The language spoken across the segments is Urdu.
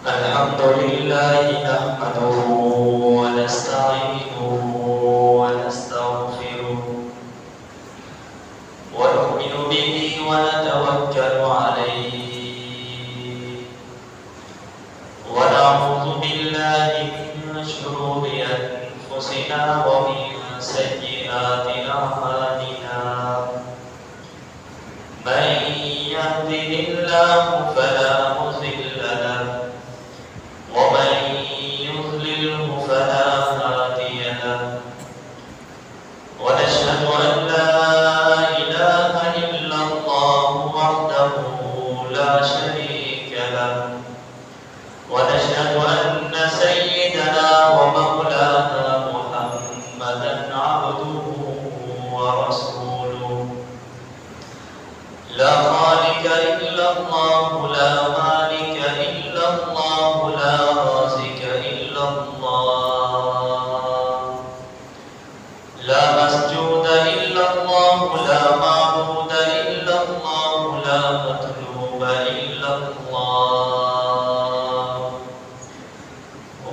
الحمد لله نحمده ونستعينه ونستغفره ونؤمن به ونتوكل عليه ونعوذ بالله من شرور أنفسنا ومن سيئات أعمالنا من يهده الله فلا مضل له ومن يضلله فلا هادي له ونشهد أن لا إله إلا الله وحده لا شريك له ونشهد أن سيدنا ومولانا محمدا عبده ورسوله لا خالق إلا الله لا مالك إلا الله لا رازق إلا الله لا مسجود إلا الله لا معبود إلا الله لا مطلوب إلا الله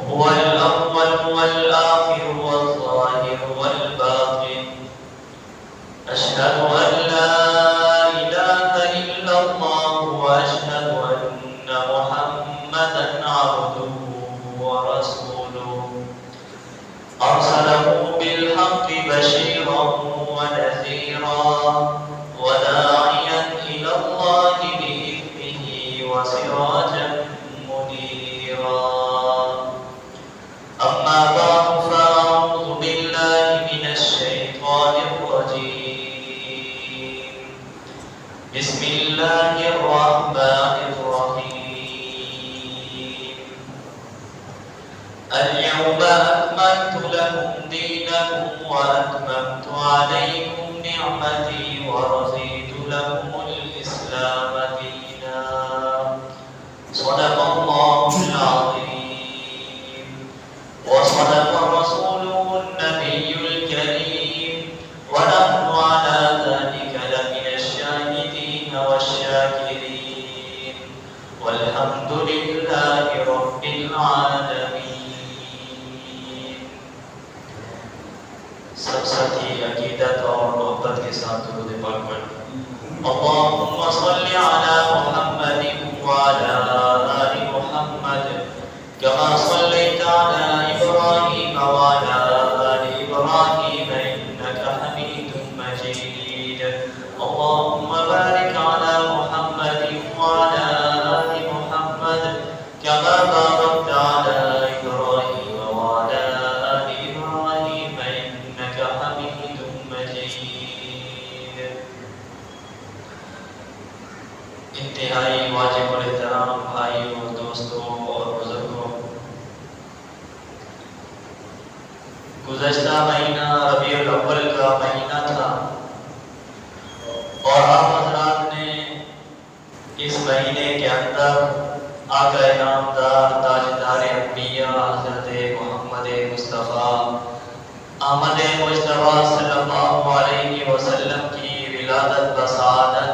هو الأول والآخر والظاهر والباطن أشهد أن لا إله إلا الله وأشهد أن محمدا عبده ورسوله أرسله بالحق بشيرا ونذيرا وداعيا إلى الله بإذنه وسراجا منيرا أما بعد فأعوذ بالله من الشيطان الرجيم بسم الله الرحمن الرحيم اليوم أكملت لكم دينكم وأتممت عليكم نعمتي ورضيت لكم الإسلام دينا صدق الله العظيم وصدق رسوله النبي الكريم ونحن على ذلك لمن الشاهدين والشاكرين والحمد لله رب العالمين. سب ساتھی عقیدت اور محبت کے ساتھ درود پاک پڑھیں. اللهم صل على محمد وعلى آل محمد كما صليت على إبراهيم وعلى آل إبراهيم إنك حميد مجيد. اللهم بارك على محمد وعلى آل محمد كما باركت على إبراهيم وعلى آل إبراهيم إنك حميد مجيد. انتہائی واجب الاحترام بھائیوں، دوستوں اور بزرگوں، گزشتہ مہینہ ربیع الاول کا مہینہ تھا اور آپ حضرات نے اس مہینے کے اندر آقا نامدار تاجدار انبیاء حضرت محمد مصطفیٰ احمد مجتبیٰ صلی اللہ علیہ وسلم کی ولادت بسعادت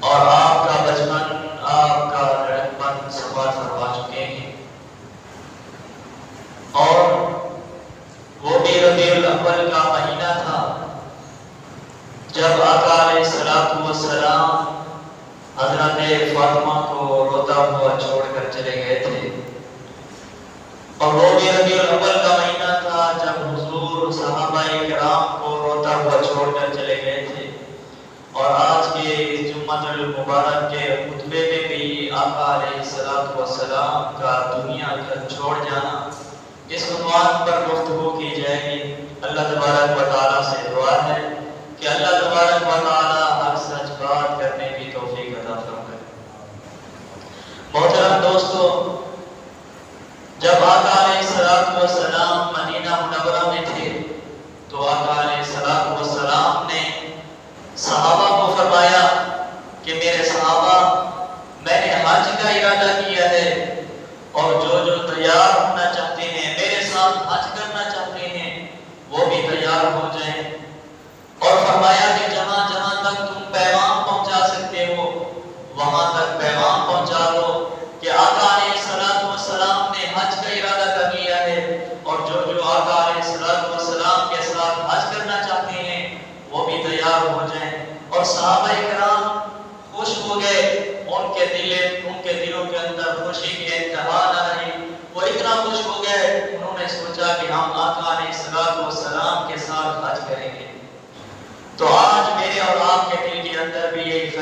اور آپ کا بچپن، آپ کا لڑکپن سفر فرما چکے ہیں. اور وہ بھی ربیع الاول کا مہینہ تھا جب آقا علیہ السلام حضرت فاطمہ کو روتا ہوا چھوڑ کر چلے گئے تھے. اور وہ بھی ربیع الاول کا مہینہ تھا جب حضور صحابہ کرام کو روتا ہوا چھوڑ کر چلے گئے تھے. اور آج کے اس جمعۃ المبارک کے خطبے میں بھی آقا علیہ السلام کا دنیا کا چھوڑ جانا، اس عنوان پر گفتگو کی جائے گی. اللہ تبارک و تعالیٰ سے دعا ہے کہ اللہ تبارک و تعالیٰ ہر سچ بات کرنے کی توفیق عطا فرمائے. محترم دوستو، جب آقا علیہ السلام مدینہ منورہ میں تھے تو آقا علیہ السلام نے صحابہ کو فرمایا کہ میرے صحابہ، میں نے حج کا ارادہ کیا ہے اور جو تیار ہونا چاہتے ہیں، میرے ساتھ حج کرنا چاہتے ہیں، وہ بھی تیار ہو جائیں. اور فرمایا کہ جہاں جہاں تک تم پیغام پہنچا سکتے ہو وہاں تک پیغام پہنچا دو کہ آقا علیہ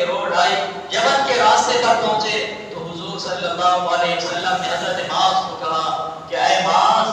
کی روڈ آئی، یمن کے راستے پر پہنچے تو حضور صلی اللہ علیہ وسلم نے حضرت معاذ کو کہا کہ اے معاذ،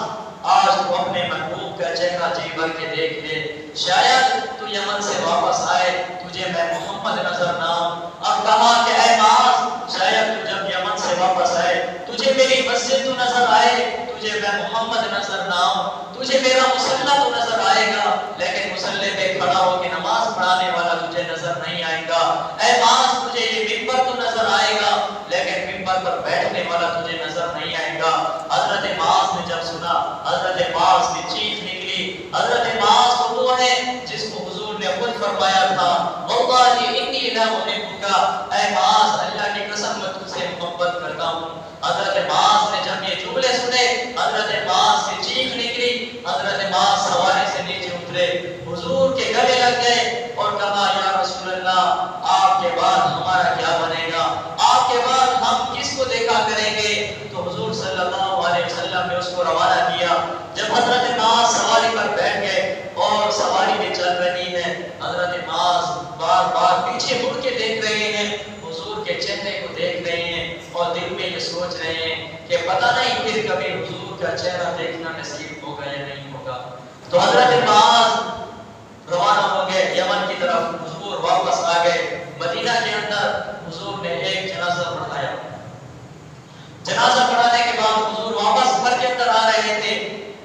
آج تو اپنے محبوب کا چہرہ جی بھر کے دیکھ لے، شاید تو یمن سے واپس آئے تجھے میں محمد نظر نہ آؤں۔ اب کہا کہ اے معاذ، شاید تو جب یمن سے واپس آئے تجھے میری مسجد تو نظر آئے، تجھے میں محمد نظر نہ آؤں، تجھے میرا مصلی تو نظر آئے گا، لیکن مصلی پہ کھڑا ہو کے نماز پڑھانے والا تجھے نظر نہیں آئے گا۔ اے معاذ، تجھے یہ منبر تو نظر آئے گا، لیکن منبر پر بیٹھنے والا تجھے نظر نہیں آئے گا۔ حضرت معاذ نے جب سنا، حضرت معاذ کی چیخ نکلی۔ حضرت معاذ کو وہ ہے جس کو حضور نے خود فرمایا تھا واللہ انی لا احبک، اے معاذ اللہ کی قسم میں تجھ سے محبت کرتا ہوں۔ حضرت معاذ نے جب یہ جملے سنے، حضرت معاذ کی چیخ نکلی، حضرت معاذ سواری سے نیچے اترے، حضور کے گلے لگ گئے اور کہا یا رسول اللہ، آپ کے بعد ہمارا کیا بنے گا، آپ کے بعد ہم کس کو دیکھا کریں گے؟ تو حضور صلی اللہ علیہ وسلم نے اس کو روانہ کیا۔ جب حضرت معاذ سواری پر بیٹھ گئے اور سواری بھی چل رہی ہے، حضرت معاذ بار بار پیچھے مڑ کے دیکھ رہے ہیں، حضور کے چہرے کو دیکھ رہے ہیں اور دل میں یہ سوچ رہے ہیں کہ پتہ نہیں پھر کبھی حضور کا چہرہ دیکھنا نصیب ہوگا یا نہیں ہوگا۔ تو حضرت معاذ روانہ ہو گئے یمن کی طرف، حضور واپس آ گئے مدینہ کے اندر۔ حضور نے ایک جنازہ پڑھایا، جنازہ پڑھانے کے بعد حضور واپس گھر کے اندر آ رہے تھے،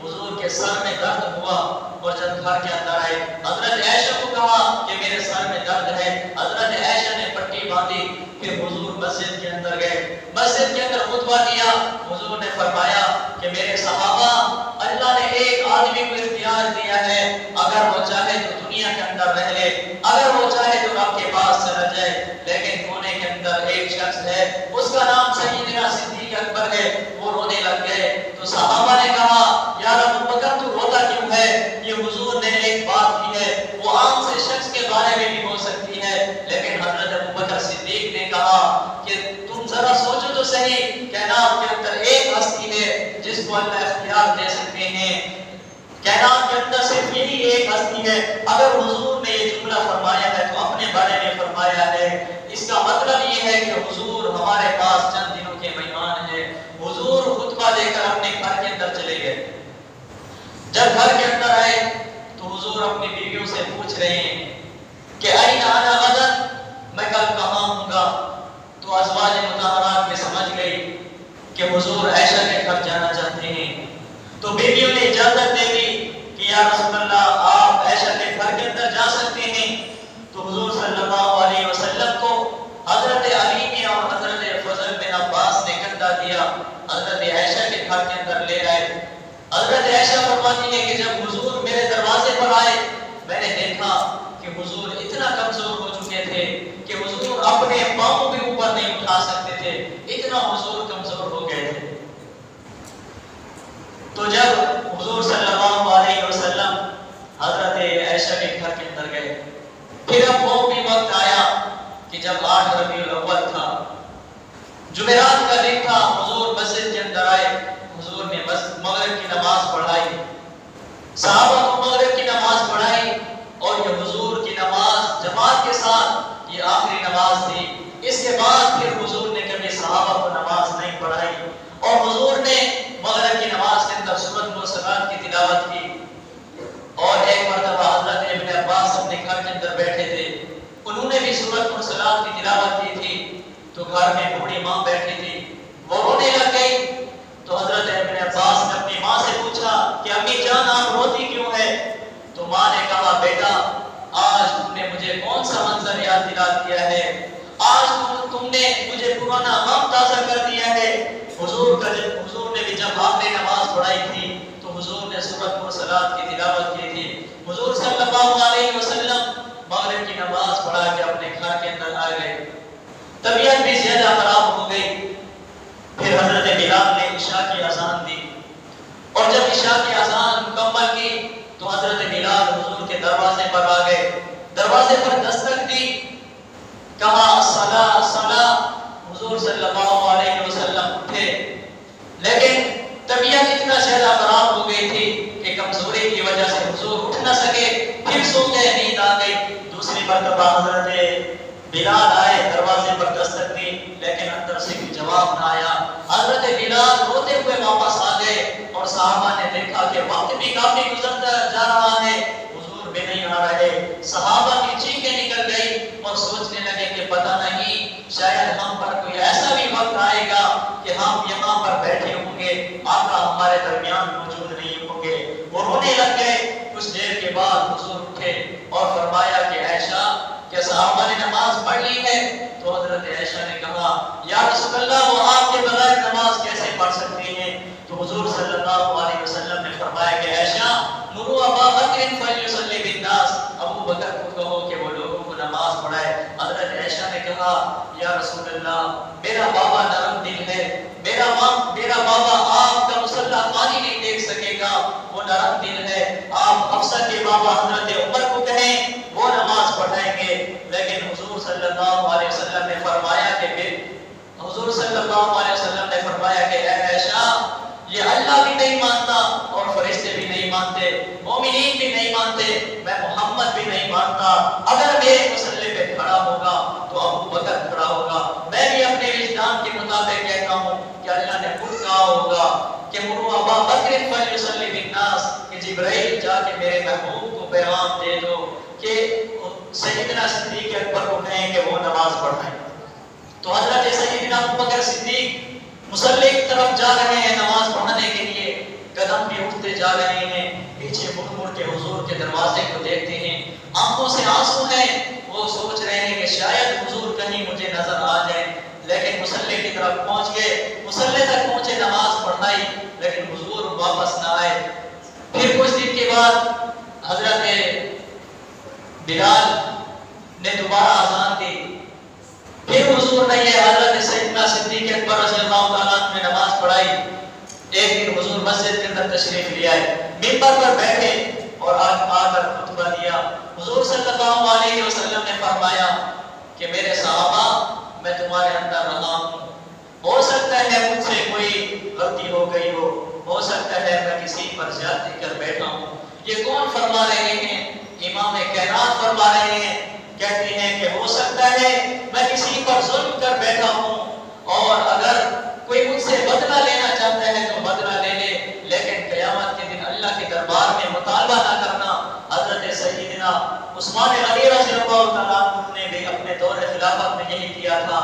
حضور کے سر میں درد ہوا اور جب گھر کے اندر آئے حضرت عائشہ کو کہا کہ میرے سر میں درد ہے۔ حضرت عائشہ نے پٹی باندھی، پھر حضور مسجد کے اندر گئے، مسجد کے اندر خطبہ دیا۔ حضور نے فرمایا کہ میرے صحابہ، اللہ نے ایک آدمی کو اختیار دیا ہے، اگر وہ چاہے تو دنیا کے اندر رہ لے، اگر وہ چاہے تو رب کے پاس چلا جائے، لیکن کونے کے اندر ایک شخص ہے، اس کا نام سیدنا صدیق اکبر ہے۔ وہ رونے لگ گئے تو صحابہ نے کہا یا ابو بکر تو روتا کیوں ہے؟ یہ حضور نے ایک بات کی ہے، وہ عام سے شخص کے بارے میں بھی ہو سکتی ہے، لیکن حضرت ابو بکر صدیق نے کہا کہ تم ذرا سوچو تو صحیح، کائنات کے اندر ایک ہستی ہے جس کو اللہ اختیار دے سکتے ہیں، کائنات کے اندر صرف یہی ایک ہستی ہے۔ اگر حضور نے یہ جملہ فرمایا ہے تو اپنے بارے میں فرمایا ہے، اس کا مطلب یہ ہے کہ حضور ہمارے پاس چند دنوں کے مہمان ہیں۔ حضور خطبہ دے کر اپنے گھر کے اندر چلے گئے۔ جب گھر کے اندر آئے تو حضور اپنی بیویوں سے پوچھ رہے ہیں کہ این انا غدن، میں کل کہاں ہوں گا؟ تو ازواج مطہرات میں سمجھ گئی کہ حضور عائشہ کے گھر جانا چاہتے ہیں، تو بیویوں نے اجازت دے دی کہ یا رسول اللہ آپ عائشہ کے گھر کے اندر جا سکتے ہیں۔ تو حضور صلی اللہ علیہ وسلم کو حضرت علی نے اور حضرت فضل بن عباس نے کندھا دیا، حضرت عائشہ کے گھر کے اندر لے آئے۔ حضرت عائشہ فرماتی ہے کہ جب حضور میرے دروازے پر آئے، میں نے دیکھا کہ حضور اتنا کمزور ہو چکے تھے کہ حضور اپنے پاؤں بھی اوپر نہیں اٹھا سکتے تھے، اتنا حضور کمزور ہو گئے تھے۔ تو جب حضور صلی اللہ علیہ وسلم حضرت عائشہ کے گھر کے اندر گئے، پھر اب وہ بھی وقت آیا کہ جب 8 ربیع الاول تھا، جمعرات کا دن تھا، حضور مسجد کے اندر آئے، حضور نے مغرب کی نماز پڑھائی، صحابہ کو مغرب کی نماز پڑھائی، اور یہ حضور کی نماز جماعت کے ساتھ یہ آخری نماز تھی۔ اس کے بعد پھر حضور نے کبھی صحابہ کو نماز نہیں پڑھائی، اور حضور نے مغرب کی نماز کے اندر سورۃ مرسلات کی تلاوت کی۔ اور ایک مرتبہ حضرت ابن عباس اپنے گھر کے اندر بیٹھے تھے، انہوں نے بھی سورۃ مرسلات کی تلاوت کی تھی، تو گھر میں بوڑھی ماں بیٹھی تھی، وہ رونے لگ گئی۔ تو حضرت ابن عباس نے اپنی ماں سے پوچھا کہ امی جان آپ روتی کیوں ہے؟ تو ماں نے کہا بیٹا آج تم نے مجھے کون سا منظر یاد دلا دیا ہے، آج تم نے مجھے پرانا غم تازہ کر دیا ہے۔ حضور نے بھی جب آخری نماز پڑھائی تھی تو حضور نے سورۃ مرسلات کی تلاوت کی تھی۔ حضور صلی اللہ علیہ وسلم مغرب کی نماز پڑھا کے اپنے گھر کے اندر آ گئے، طبیعت بھی زیادہ خراب ہو گئی۔ پھر حضرت بلال نے عشاء کی اذان دی، اور جب عشاء کی اذان مکمل کی تو حضرت بلال حضور کے دروازے پر آ گئے، دروازے پر دستک دی، کہا الصلاۃ الصلاۃ۔ حضور صلی اللہ علیہ وسلم اٹھے، لیکن طبیعت اتنا زیادہ خراب ہو گئی تھی کہ کمزوری کی وجہ سے حضور اٹھ نہ سکے، پھر سو گئے، نیند آ گئی۔ دوسری مرتبہ حضرت بلال آئے، صحابہ نے دیکھا کہ وقت بھی کافی گزرتا جا رہا ہے، حضور بھی نہیں آ رہے۔ صحابہ کی چیخیں نکل گئی اور سوچنے لگے کہ پتہ نہیں شاید ہم پر کوئی ایسا بھی وقت آئے گا کہ ہم یہاں پر بیٹھے ہوں گے، آقا ہمارے درمیان موجود نہیں ہوں گے۔ وہ رونے لگ گئے۔ کچھ دیر کے بعد حضور اٹھے اور فرمایا کہ عائشہ، کیا صحابہ نے نماز پڑھ لی ہے؟ تو حضرت عائشہ نے کہا یا رسول اللہ وہ آپ کے بغیر نماز کیسے پڑھ سکتے ہیں؟ تو حضور صلی اللہ علیہ وسلم نے فرمایا کہ عائشہ مروا ابا بکر فلیصلی بالناس، ابو بکر کو کہو کہ وہ لوگوں کو نماز پڑھائے۔ حضرت عائشہ نے کہا یا رسول اللہ میرا بابا نرم دل ہے، میرا بابا آپ کا مصلی خالی نہیں دیکھ سکے گا، وہ نرم دل ہے، آپ حفصہ کے بابا حضرت عمر کو کہیں وہ نماز پڑھائیں گے۔ لیکن حضور صلی اللہ علیہ وسلم نے فرمایا کہ اے عائشہ یہ اللہ بھی نہیں مانتا اور فرشتے بھی نہیں مانتے، مومنین بھی نہیں مانتے، میں محمد بھی نہیں مانتا۔ اگر میرے مصلی پہ کھڑا ہوگا تو ابو بکر کھڑا ہوگا۔ میں بھی اپنے وجدان کے مطابق کہتا ہوں کہ اللہ نے خود کہا ہوگا کہ مروا ابا بکر فلیصلی بالناس، کہ جبرائیل جا کے میرے محبوب کو پیغام دے دو کہ سیدنا صدیق اکبر کو کہیں کہ وہ نماز پڑھائیں۔ تو حضرت سیدنا ابو بکر صدیق مصلی کی طرف جا رہے ہیں نماز پڑھنے کے لیے، قدم بھی اٹھتے جا رہے ہیں، پیچھے مڑ کے حضور کے دروازے کو دیکھتے ہیں، آنکھوں سے آنسو ہیں، وہ سوچ رہے ہیں کہ شاید حضور کہیں مجھے نظر آ جائیں، لیکن مصلی کی طرف پہنچ گئے، مصلی تک پہنچے، نماز پڑھائی، لیکن حضور واپس نہ آئے۔ پھر کچھ دن کے بعد حضرت بلال نے دوبارہ اذان دی، پھر حضور نے یہ حضرت سیدنا صدیق اکبر رضی اللہ تعالیٰ عنہ نے نماز پڑھائی۔ ایک دن حضور مسجد کے اندر تشریف لے آئے، منبر پر بیٹھے اور آ کر خطبہ دیا۔ حضور صلی اللہ علیہ وسلم نے فرمایا کہ میرے صحابہ میں تمہارے اندر رہا ہوں، ہو سکتا ہے مجھ سے کوئی غلطی ہو گئی ہو سکتا ہے میں کسی پر زیادتی کر بیٹھا ہوں۔ یہ کون فرما رہے ہیں؟ امام کائنات فرما رہے ہیں، کہتے ہیں کہ ہو سکتا ہے میں کسی پر ظلم کر بیٹھا ہوں اور اگر کوئی مجھ سے بدلہ لینا چاہتا ہے تو بدلہ لے لے، لیکن قیامت کے دن اللہ کے دربار میں مطالبہ نہ کرنا۔ حضرت سیدنا عثمان غنی رضی اللہ تعالیٰ عنہ نے بھی اپنے دور خلافت میں یہی کیا تھا،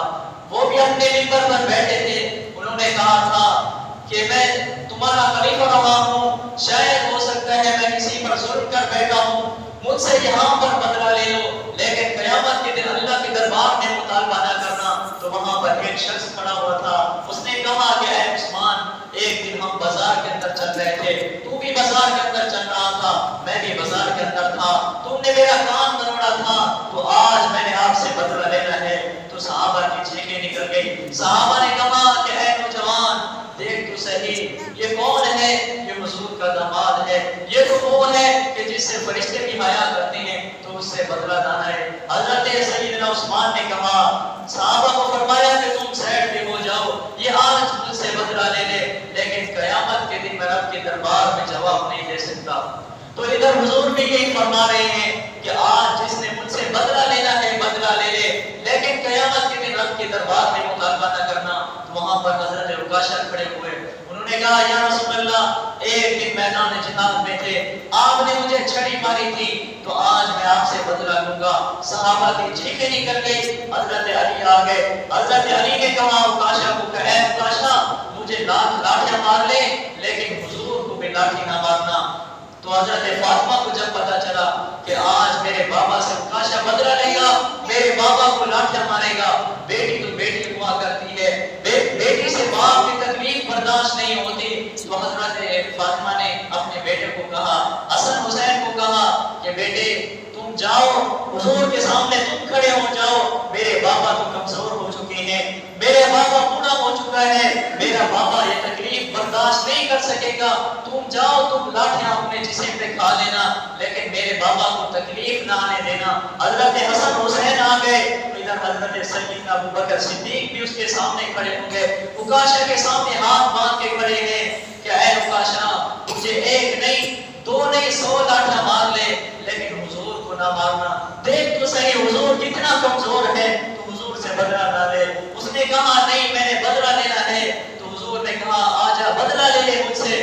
وہ بھی اپنے منبر پر بیٹھے تھے، انہوں نے کہا تھا کہ میں تمہارا خلیفہ رہا ہوں، شاید ہو سکتا ہے میں کسی پر ظلم کر بیٹھا ہوں، مجھ سے یہاں پر بدلہ لے لو، لیکن قیامت کے دن اللہ کے دربار میں مطالبہ نہ کرنا۔ تو وہاں پر ایک شخص کھڑا ہوا تھا، اس نے کہا کہ اے عثمان ایک دن ہم بازار کے اندر چل رہے تھے، تو بھی بازار کے اندر چل رہا تھا، میں بھی بازار کے اندر تھا، تم نے میرا کان مروڑا تھا، تو آج میں نے آپ سے بدلہ لینا ہے۔ تو صحابہ کی چیخیں نکل گئی، صحابہ نے کہا کہ اے نوجوان دیکھ تو صحیح یہ کون ہے؟ یہ حضور کا داماد ہے، یہ تو وہ ہے کہ جس سے فرشتے بھی حیا کرتے ہیں، تو اس سے بدلہ نہ ہے۔ حضرت سیدنا عثمان نے کہا، صحابہ کو فرمایا کہ تم سائڈ پہ ہو جاؤ، یہ آج مجھ سے بدلہ لے لے، لیکن قیامت کے دن میں رب کے دربار میں جواب نہیں دے سکتا۔ تو ادھر حضور بھی یہی فرما رہے ہیں کہ آج جس نے مجھ سے بدلہ لینا ہے بدلہ لے لے، لیکن قیامت کے دن رب کے دربار میں مطالبہ نہ کرنا۔ وہاں پر حضرت عکاشہ کھڑے ہوئے، انہوں نے کہا یا رسول اللہ ایک دن میدان جہاد میں تھے، آپ نے مجھے چھڑی ماری تھی، تو آج میں آپ سے بدلہ لوں گا۔ صحابہ کی چیخیں نکل گئی، حضرت علی آ گئے، حضرت علی نے کہا عکاشہ کو کہ اے عکاشہ مجھے لاٹھیاں مار لے، لیکن حضور کو بھی لاٹھی نہ مارنا۔ تو حضرت فاطمہ کو جب پتا چلا کہ آج میرے بابا سے عکاشہ بدلہ لے گا، میرے بابا کو لاٹھیاں مارے گا، بیٹی تو بیٹی ہوا کرتی ہے، بیٹی سے باپ کی تکلیف برداشت نہیں ہوتی، تو حضرت فاطمہ نے اپنے بیٹے کو کہا، حسن حسین کو کہا کہ بیٹے تم جاؤ حضور کے سامنے تم کھڑے ہو جاؤ، میرے بابا تو کمزور ہو چکے ہیں، میرا بابا بوڑھا ہو چکا ہے، میرا بابا یہ تکلیف برداشت نہیں کر سکے گا، تم جاؤ تم لاٹھیاں اپنے جسم پہ کھا لینا، لیکن میرے بابا کو تکلیف نہ آنے دینا۔ حضرت حسن حسین آ گئے، ادھر حضرت سیدنا ابو بکر صدیق بھی اس کے سامنے کھڑے ہو گئے، عکاشہ کے سامنے ہاتھ باندھ کے کھڑے ہیں کہ اے عکاشہ مجھے ایک نہیں دو نہیں 100 لاٹھیاں مار لے، لیکن حضور کو نہ مارنا، دیکھ تو صحیح حضور کتنا کمزور ہے، تو حضور سے بدلہ نہ لے۔ اس نے کہا نہیں میں نے بدلہ لینا ہے، تو حضور نے کہا آجا بدلہ لے لے مجھ سے۔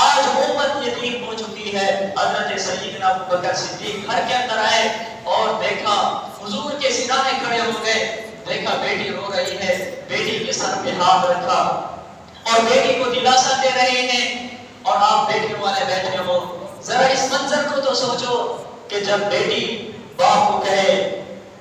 آج امت یتیم ہو چکی ہے۔ حضرت سیدنا ابو بکر صدیق گھر کے اندر آئے اور دیکھا حضور کے سینے کھڑے ہو گئے، دیکھا بیٹی رو رہی ہے، بیٹی کے سر پہ ہاتھ رکھا اور بیٹی کو دلاسا دے رہے ہیں، اور آپ بیٹیوں والے بیٹھے ہو، ذرا اس منظر کو تو سوچو کہ جب بیٹی باپ کو کہے،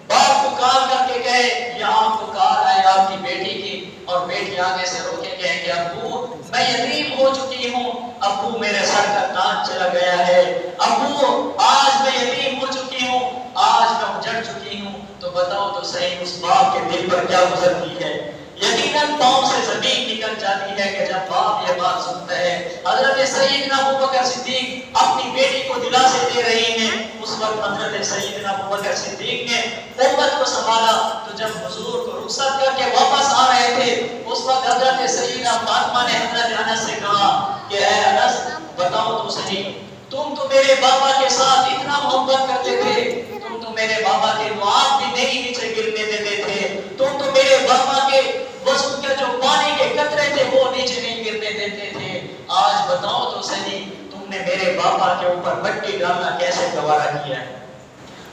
باپ کو کال کر کے کہے یا آپ کو کال آئے آپ کی بیٹی کی، اور بیٹی آگے سے رو کے کہے کہ ابو میں یتیم ہو چکی ہوں، ابو میرے سر کا تاج چلا گیا ہے، ابو آج میں یتیم ہو چکی ہوں، آج میں اجڑ چکی ہوں، تو بتاؤ تو صحیح اس باپ کے دل پر کیا گزرتی ہے؟ یقیناً پاؤں سے زمین نکل جاتی ہے کہ جب باپ یہ بات سنتا ہے۔ حضرت سیدنا ابو بکر صدیق اپنی بیٹی کو دلاسے دے رہے ہیں، اس وقت حضرت سیدنا ابو بکر صدیق نے امت کو سنبھالا، تو جب حضور کو رخصت کر کے واپس آ رہے تھے، اس وقت حضرت سیدنا فاطمہ نے حضرت انس سے کہا کہ اے انس بتاؤ تو صحیح، تم تو میرے بابا کے ساتھ اتنا محبت کرتے تھے، تم تو میرے بابا کے دعات بھی نہیں نیچے گرنے دیتے تھے، تم تو میرے بابا کے وضو کے جو پانی کے قطرے تھے وہ نیچے نہیں گرنے دیتے تھے، آج بتاؤ تو صحیح تم نے میرے بابا کے اوپر مٹی ڈالنا کیسے گوارا کیا ہے؟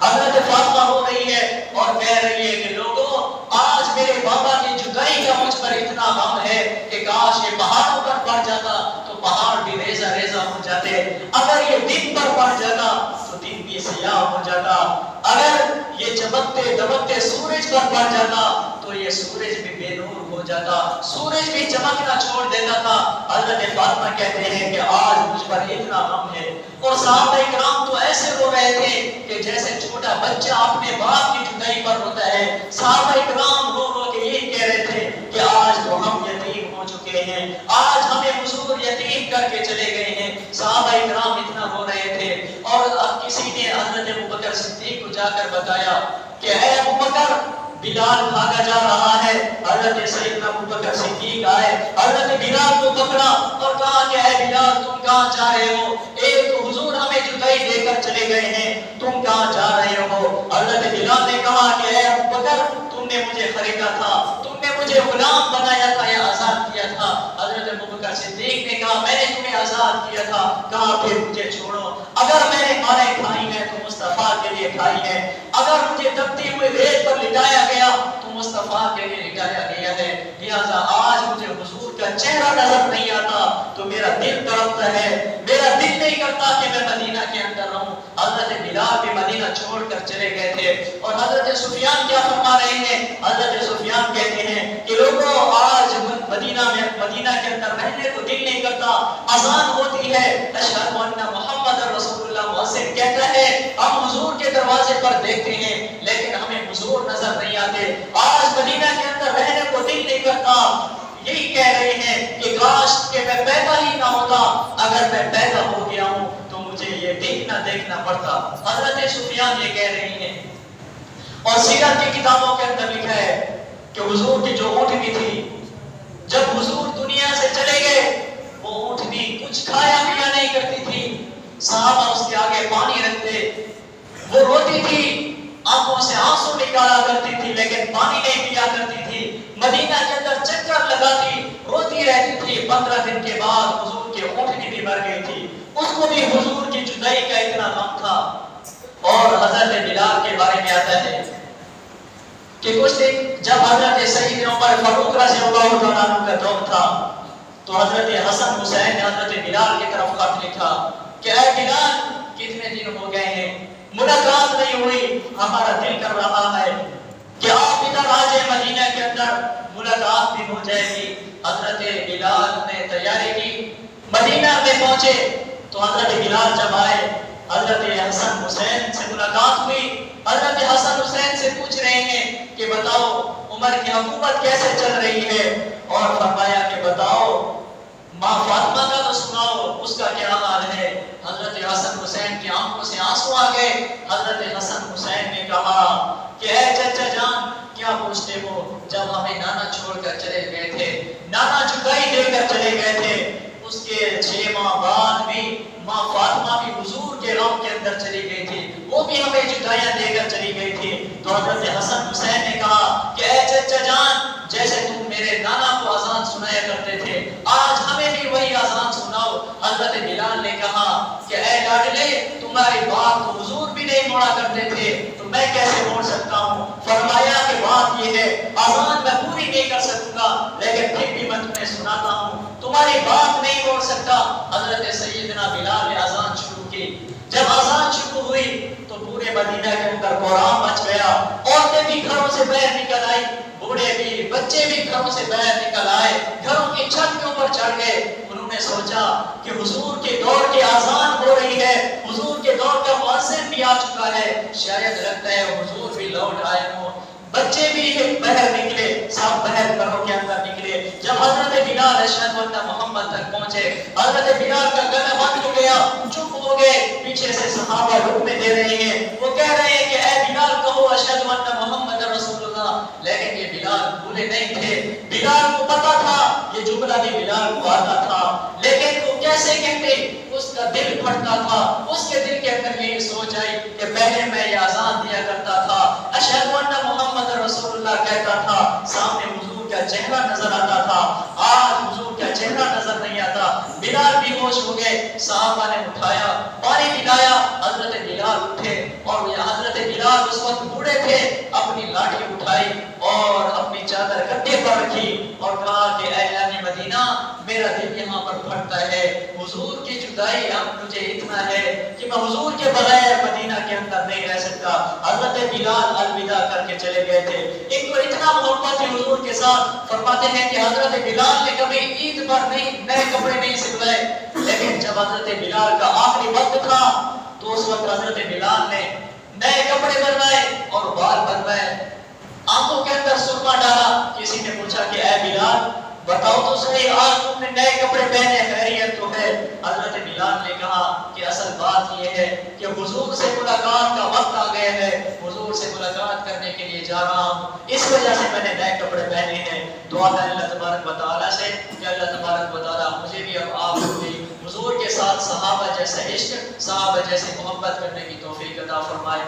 حضرت فاطمہ ہو رہی ہے اور کہہ رہی ہے کہ لوگوں آج میرے بابا کی جدائی کا مجھ پر اتنا غم ہے کہ کاش یہ پہاڑوں پر پڑ جاتا تو پہاڑ بھی ریزہ ریزہ ہو جاتے، اگر یہ دن پر پڑ جاتا تو دن بھی سیاہ ہو جاتا، اگر یہ چمکتے دمکتے سورج پر پڑ جاتا تو یہ سورج بھی بے نور ہو جاتا، سورج بھی چمکنا چھوڑ دیتا تھا۔ حضرت فاطمہ کہتے ہیں کہ آج مجھ پر اتنا غم ہے، اور صحابہ کرام تو ایسے رو رہے تھے کہ جیسے چھوٹا بچہ اپنے باپ کی جدائی پر روتا ہے۔ صحابہ کرام رو رو کے یہی کہہ رہے تھے کہ آج تو ہم یتیم ہو چکے ہیں، آج ہمیں حضور یتیم کر کے چلے گئے ہیں۔ صحابہ کرام اتنا رو رہے تھے، اور کسی نے حضرت ابو بکر صدیق کو جا کر بتایا کہ اے ابو بکر بلال بھاگا جا رہا ہے۔ حضرت سیدنا ابو بکر صدیق آئے، حضرت بلال کو پکڑا اور کہا کہ اے بلال تم کہاں جا رہے ہو؟ ایک تو حضور ہمیں جدائی دے کر چلے گئے ہیں، تم کہاں جا رہے ہو؟ حضرت بلال نے کہا کہ اے ابو بکر تم نے مجھے خریدا تھا، تم نے مجھے غلام بنایا تھا یا آزاد کیا تھا؟ حضرت ابو بکر صدیق نے کہا میں نے تمہیں آزاد کیا تھا، کہا پھر مجھے چھوڑو، اگر میں نے مارے کھائی ہیں تو مصطفیٰ کے لیے کھائی ہے، اگر مجھے دبتی ہوئے ریت پر لٹایا گیا تو مصطفیٰ کے لیے لٹایا گیا ہے، لہذا آج مجھے حضور کا چہرہ نظر نہیں آتا تو میرا دل تڑپتا ہے، میرا دل نہیں کرتا کہ میں مدینہ کے اندر رہوں۔ حضرت بلال بھی مدینہ چھوڑ کر چلے گئے تھے، اور حضرت سفیان کیا فرما رہے ہیں؟ حضرت سفیان کہتے ہیں کہ لوگوں آج مدینہ کے اندر رہنے کو دل نہیں کرتا، اذان ہوتی ہے اشہد ان محمد رسول اللہ، مؤذن کہتا ہے ہم حضور کے دروازے پر دیکھتے ہیں لیکن ہمیں حضور نظر نہیں آتے، آج مدینہ کے اندر رہنے کو دل نہیں کرتا۔ یہی کہہ رہے ہیں کہ کاش کہ میں پیدا ہی نہ ہوتا، اگر میں پیدا ہو گیا ہوں تو مجھے یہ دیکھنا پڑتا۔ حضرت سفیان یہ کہہ رہی ہیں، اور سیرت کی کتابوں کے اندر لکھا ہے کہ حضور کی جو اونٹنی تھی جب حضور دنیا سے چلے گئے وہ اونٹنی کچھ کھایا پیا نہیں کرتی تھی، صحابہ اس کے آگے پانی رکھتے، وہ روتی تھی، آنکھوں سے آنسو نکالا کرتی تھی لیکن پانی نہیں پیا کرتی تھی، مدینہ کے اندر چکر لگاتی روتی رہتی تھی۔ 15 دن کے بعد حضور کی اونٹنی بھی مر گئی تھی، اس کو بھی حضور کی جدائی کا اتنا غم تھا۔ اور حضرت بلال کے بارے میں آتا ہے کہ کچھ دن جب حضرت سیدنا عمر فاروق رضی اللہ تعالیٰ عنہ کا دور تھا تو حضرت حسن حسین نے حضرت بلال کی طرف خط لکھا کہ اے بلال کتنے دن ہو گئے ہیں ملاقات نہیں ہوئی، ہمارا دل کر رہا ہے کہ آپ ادھر آ جائیں مدینہ کے اندر، ملاقات بھی ہو جائے گی۔ حضرت بلال نے تیاری کی، مدینہ میں پہنچے تو حضرت بلال جب آئے حضرت حسن حسین سے ملاقات ہوئی، حضرت حسن حسین سے پوچھ رہے ہیں کہ بتاؤ عمر کی حکومت کیسے چل رہی ہے، اور فرمایا کہ بتاؤ ماں فاطمہ کا تو سناؤ اس کا کیا حال ہے۔ حضرت حسن حسین کی آنکھوں سے آنسو آ گئے۔ حضرت حسن حسین نے کہا کہ اے چچا جان کیا پوچھتے ہو، جب ہمیں نانا چھوڑ کر چلے گئے تھے، نانا جدائی دے کر چلے گئے تھے، اس کے 6 ماہ بعد بھی ماں فاطمہ بھی حضور کے غم کے اندر چلی گئی تھی، وہ بھی ہمیں جدائیاں دے کر چلی گئی تھی۔ تو حضرت حسن حسین نے کہا کہ اے چچا جان جیسے تم میرے نانا کو اذان سنایا کرتے تھے، آج ہمیں بھی حضرت بلال نے کہا کہ اے لاڈلے تمہاری بات تو حضور بھی نہیں موڑا کرتے تھے تو میں کیسے موڑ سکتا ہوں؟ فرمایا کہ بات یہ ہے اذان میں پوری نہیں کر سکوں گا لیکن پھر بھی میں تمہیں سناتا ہوں، تمہاری بات نہیں موڑ سکتا۔ حضرت سیدنا بلال نے اذان شروع کی۔ جب اذان شروع ہوئی تو پورے مدینہ کے اندر کوہرام مچ گیا، عورتیں بھی گھروں سے باہر نکل آئی، بوڑھے بھی بچے بھی گھروں سے باہر نکل آئے، گھروں کی چھت کے اوپر چڑھ گئے۔ انہوں نے سوچا کہ حضور کے دور کی اذان ہو رہی ہے، حضور کے دور کا مؤذن بھی آ چکا ہے، شاید لگتا ہے حضور بھی لوٹ آئے ہوں۔ بچے بھی باہر نکلے، سب باہر گھروں کے اندر نکلے۔ جب حضرت بلال اشہد ان محمد تک پہنچے، حضرت بلال کا گلا بند ہو گیا، چپ ہو گئے۔ پیچھے سے صحابہ حکمیں دے رہے ہیں، وہ کہہ رہے ہیں کہ اے بلال کہو اشہد ان محمد رسول اللہ، لیکن یہ بلال بھولے نہیں تھے۔ بلال کو پتا تھا یہ جملہ بھی بلال کو آتا تھا، لیکن وہ کیسے کہتے؟ اس کا دل پھٹتا تھا، اس کے دل کے اندر یہ سوچ آئی کہ پہلے میں یہ اذان دیا کرتا تھا، اشہد ان محمد رسول اللہ کہتا تھا، سامنے حضور کا چہرہ نظر آتا تھا، آج حضور کا چہرہ نظر نہیں آتا۔ بلال بھی ہوش ہو گئے، صحابہ نے اٹھایا، پانی پلایا، حضرت بلال اٹھے، اور یہ حضرت بلال اس وقت بوڑھے تھے، اپنی لاٹھی اٹھائی اور اپنی چادر کندھے پر رکھی اور کہا کہ اے اہل مدینہ میرا دل یہاں پر پھٹتا ہے، حضور کی جدائی اب مجھے اتنا ہے کہ میں حضور کے بغیر مدینہ کے اندر نہیں رہ سکتا۔ حضرت بلال الوداع کر کے چلے گئے تھے۔ ان کو اتنا محبت ہے حضور کے ساتھ، فرماتے ہیں کہ حضرت بلال نے کبھی عید پر نہیں نئے کپڑے نہیں سلوائے، لیکن جب حضرت بلال کا آخری وقت تھا تو اس وقت حضرت بلال نے نئے کپڑے بنوائے اور بال بنوائے، آنکھوں کے اندر سرما ڈالا۔ کسی نے پوچھا کہ اے بلال بتاؤ تو صحیح، آج تم نے نئے کپڑے پہنے، خیریت تو ہے؟ حضرت بلال نے کہا کہ اصل بات یہ ہے کہ حضور سے ملاقات کا وقت آ گیا ہے، حضور سے ملاقات کرنے کے لیے جا رہا ہوں، اس وجہ سے میں نے نئے کپڑے پہنے ہیں۔ دعا ہے اللہ تبارک و تعالیٰ سے کہ اللہ تبارک و تعالیٰ مجھے بھی اور آپ کو بھی حضور کے ساتھ صحابہ جیسا عشق، صحابہ جیسے محبت کرنے کی توفیق عطا فرمائے۔